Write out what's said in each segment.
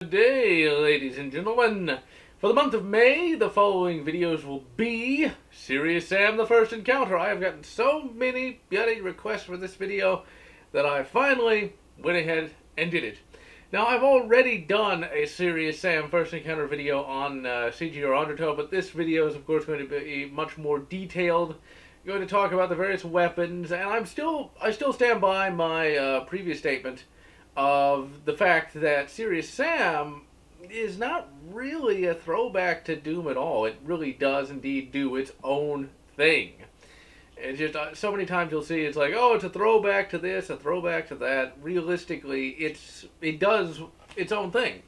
Good day, ladies and gentlemen. For the month of May, the following videos will be Serious Sam the First Encounter. I have gotten so many bloody requests for this video that I finally went ahead and did it. Now, I've already done a Serious Sam First Encounter video on CGR Undertow, but this video is, of course, going to be much more detailed. I'm going to talk about the various weapons, and I still stand by my previous statement of the fact that Serious Sam is not really a throwback to Doom at all. It really does indeed do its own thing. It's just so many times you'll see it's like, oh, it's a throwback to this, a throwback to that. Realistically, it does its own thing.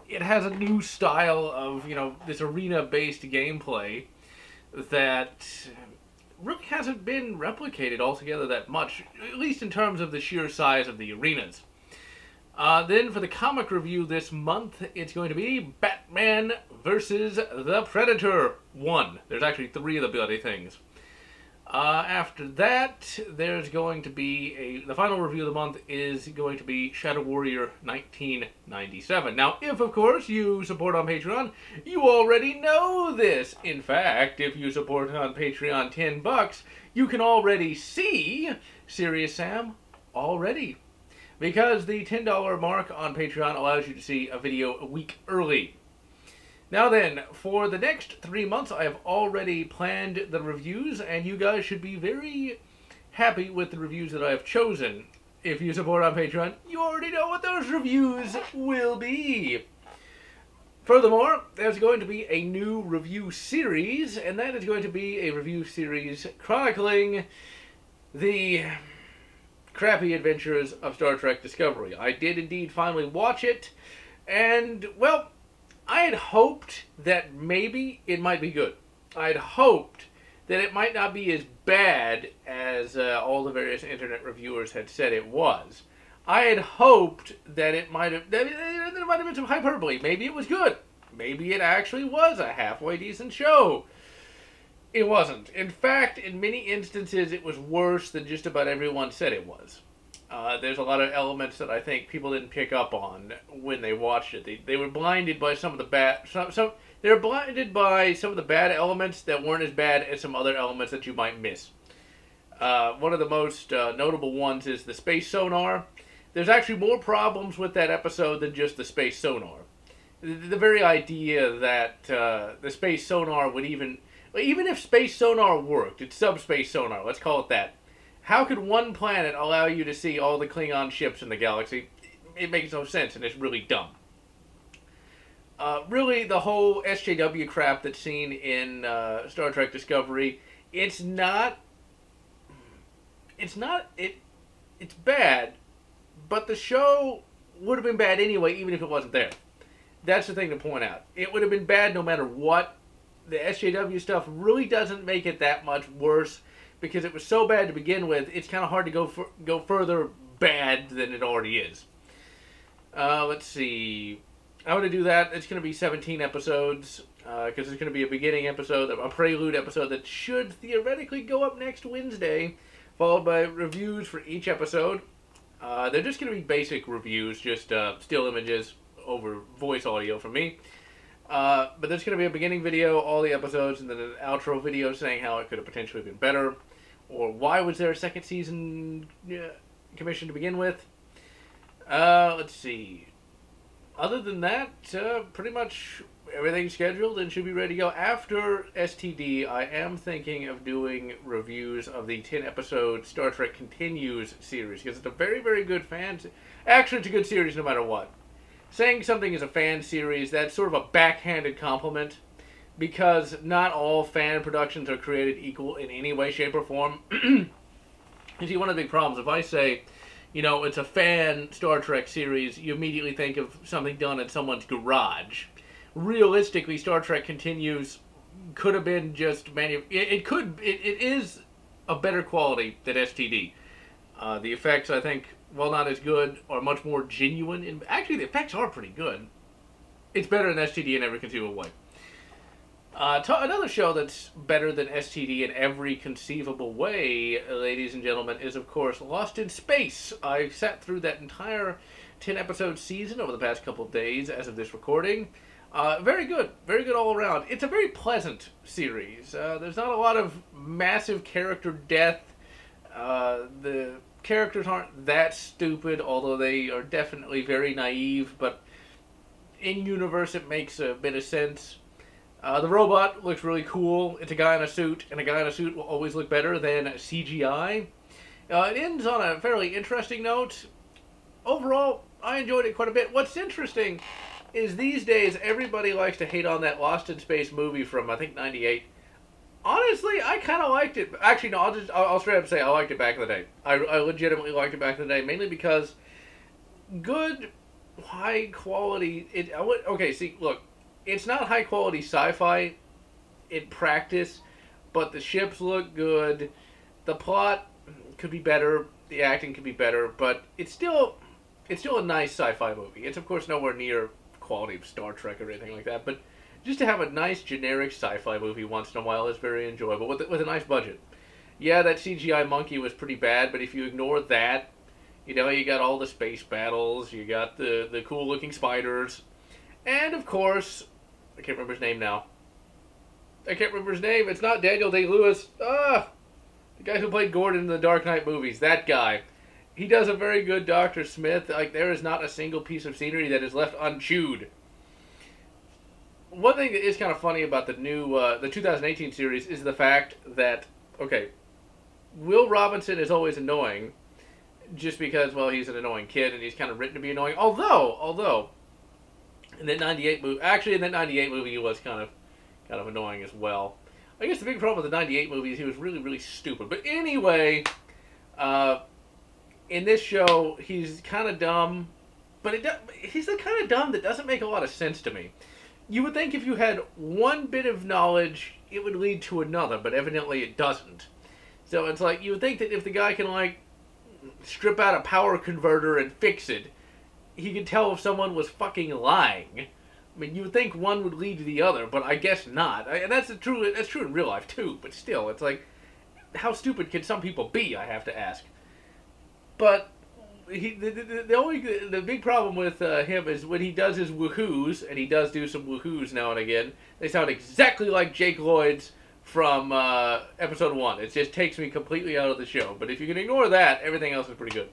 It has a new style of, this arena-based gameplay that really hasn't been replicated altogether that much, at least in terms of the sheer size of the arenas. Then for the comic review this month, it's going to be Batman vs. the Predator 1. There's actually 3 of the bloody things. After that, there's going to be the final review of the month is going to be Shadow Warrior 1997. Now, if, of course, you support on Patreon, you already know this. In fact, if you support on Patreon $10, you can already see Serious Sam already. Because the $10 mark on Patreon allows you to see a video a week early. Now then, for the next 3 months, I have already planned the reviews, and you guys should be very happy with the reviews that I have chosen. If you support on Patreon, you already know what those reviews will be. Furthermore, there's going to be a new review series, and that is going to be a review series chronicling the crappy adventures of Star Trek Discovery. I did indeed finally watch it, and, well, I had hoped that maybe it might be good. I had hoped that it might not be as bad as all the various internet reviewers had said it was. I had hoped that there might have been some hyperbole. Maybe it was good. Maybe it actually was a halfway decent show. It wasn't. In fact, in many instances, it was worse than just about everyone said it was. There's a lot of elements that I think people didn't pick up on when they watched it. They were blinded by some of the bad. They were blinded by some of the bad elements that weren't as bad as some other elements that you might miss. One of the most notable ones is the space sonar. There's actually more problems with that episode than just the space sonar. The very idea that the space sonar would even if space sonar worked, it's subspace sonar, let's call it that, how could one planet allow you to see all the Klingon ships in the galaxy? It makes no sense, and it's really dumb. Really, the whole SJW crap that's seen in Star Trek Discovery, it's bad, but the show would have been bad anyway, even if it wasn't there. That's the thing to point out. It would have been bad no matter what. The SJW stuff really doesn't make it that much worse because it was so bad to begin with. It's kind of hard to go further bad than it already is. Let's see. I'm going to do that. It's going to be 17 episodes because it's going to be a beginning episode, a prelude episode that should theoretically go up next Wednesday, followed by reviews for each episode. They're just going to be basic reviews, just still images over voice audio from me. But there's going to be a beginning video, all the episodes, and then an outro video saying how it could have potentially been better, or why was there a second season commissioned to begin with. Let's see. Other than that, pretty much everything's scheduled and should be ready to go. After STD, I am thinking of doing reviews of the 10-episode Star Trek Continues series, because it's a very, very good actually, it's a good series no matter what. Saying something is a fan series, that's sort of a backhanded compliment, because not all fan productions are created equal in any way, shape, or form. You see, one of the big problems, if I say, it's a fan Star Trek series, you immediately think of something done in someone's garage. Realistically, Star Trek Continues could have been just it is a better quality than STD. The effects, I think, while not as good, are much more genuine. Actually, the effects are pretty good. It's better than STD in every conceivable way. Another show that's better than STD in every conceivable way, ladies and gentlemen, is, of course, Lost in Space. I sat through that entire 10-episode season over the past couple of days as of this recording. Very good all around. It's a very pleasant series. There's not a lot of massive character death. The characters aren't that stupid, although they are definitely very naive, but in universe it makes a bit of sense. The robot looks really cool. It's a guy in a suit, and a guy in a suit will always look better than CGI. It ends on a fairly interesting note. Overall, I enjoyed it quite a bit. What's interesting is these days everybody likes to hate on that Lost in Space movie from, I think, '98. Honestly, I kind of liked it. Actually, no, I'll straight up say I liked it back in the day. I legitimately liked it back in the day, mainly because good, high quality. Okay, see, look, it's not high quality sci-fi in practice, but the ships look good. The plot could be better. The acting could be better, but it's still a nice sci-fi movie. It's of course nowhere near quality of Star Trek or anything like that, but just to have a nice generic sci-fi movie once in a while is very enjoyable with a nice budget. Yeah, that CGI monkey was pretty bad, but if you ignore that, you know, you got all the space battles, you got the cool looking spiders, and of course, I can't remember his name now. I can't remember his name. It's not Daniel Day-Lewis. The guy who played Gordon in the Dark Knight movies. That guy. He does a very good Dr. Smith. Like, there is not a single piece of scenery that is left unchewed. One thing that is kind of funny about the new, the 2018 series is the fact that, okay, Will Robinson is always annoying just because, well, he's an annoying kid and he's kind of written to be annoying. Although, in that '98 movie, he was kind of annoying as well. I guess the big problem with the '98 movie is he was really, really stupid. But anyway, in this show, he's kind of dumb, but he's the kind of dumb that doesn't make a lot of sense to me. You would think if you had one bit of knowledge, it would lead to another, but evidently it doesn't. So it's like, you would think that if the guy can, like, strip out a power converter and fix it, he could tell if someone was fucking lying. I mean, you would think one would lead to the other, but I guess not. And that's true in real life, too. But still, it's like, how stupid can some people be, I have to ask. But the big problem with him is when he does his woohoos, and he does do some woohoos now and again, they sound exactly like Jake Lloyd's from episode 1. It just takes me completely out of the show. But if you can ignore that, everything else is pretty good.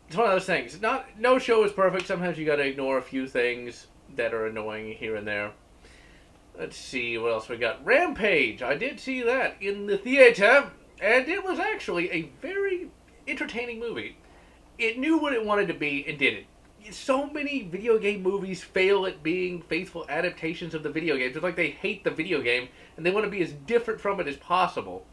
It's one of those things. No show is perfect. Sometimes you got to ignore a few things that are annoying here and there. Let's see what else we got. Rampage. I did see that in the theater, and it was actually a very entertaining movie. It knew what it wanted to be and did it. So many video game movies fail at being faithful adaptations of the video games. It's like they hate the video game and they want to be as different from it as possible.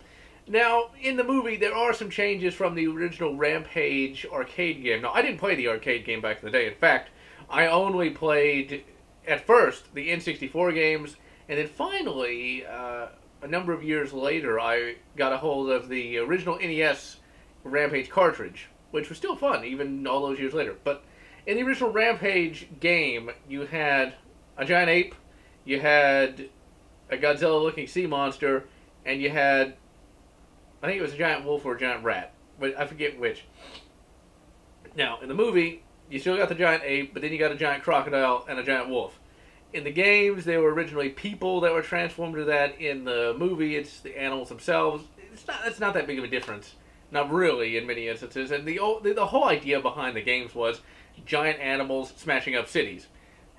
Now, in the movie, there are some changes from the original Rampage arcade game. Now, I didn't play the arcade game back in the day. In fact, I only played, at first, the N64 games, and then finally, a number of years later, I got a hold of the original NES Rampage cartridge, which was still fun, even all those years later. But in the original Rampage game, you had a giant ape, you had a Godzilla-looking sea monster, and you had, I think it was a giant wolf or a giant rat, but I forget which. Now, in the movie, you still got the giant ape, but then you got a giant crocodile and a giant wolf. In the games, they were originally people that were transformed to that. In the movie, it's the animals themselves. It's not that big of a difference. Not really, in many instances. And the whole idea behind the games was giant animals smashing up cities.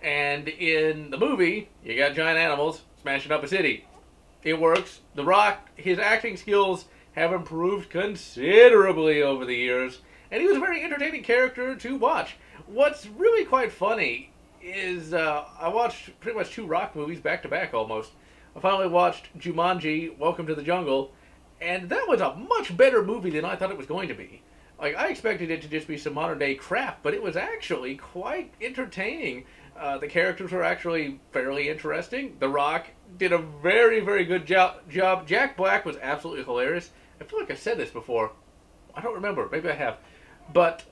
And in the movie, you got giant animals smashing up a city. It works. The Rock, his acting skills have improved considerably over the years. And he was a very entertaining character to watch. What's really quite funny is I watched pretty much 2 Rock movies back to back almost. I finally watched Jumanji, Welcome to the Jungle, and that was a much better movie than I thought it was going to be. Like, I expected it to just be some modern day crap, but it was actually quite entertaining. The characters were actually fairly interesting. The Rock did a very, very good job. Jack Black was absolutely hilarious. I feel like I've said this before. I don't remember. Maybe I have. But,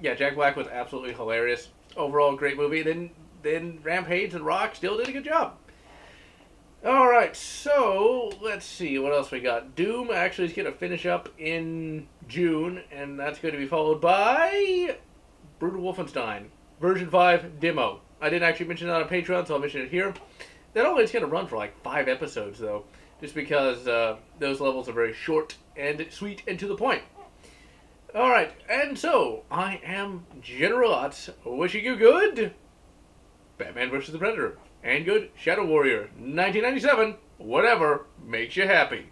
yeah, Jack Black was absolutely hilarious. Overall, great movie. Then Rampage and Rock still did a good job. Alright, so, let's see what else we got. Doom actually is going to finish up in June, and that's going to be followed by Brutal Wolfenstein, version 5 demo. I didn't actually mention that on Patreon, so I'll mention it here. That only is going to run for like 5 episodes, though, just because those levels are very short and sweet and to the point. Alright, and so, I am GeneralLotz, wishing you good Batman vs. the Predator, and good Shadow Warrior 1997, whatever makes you happy.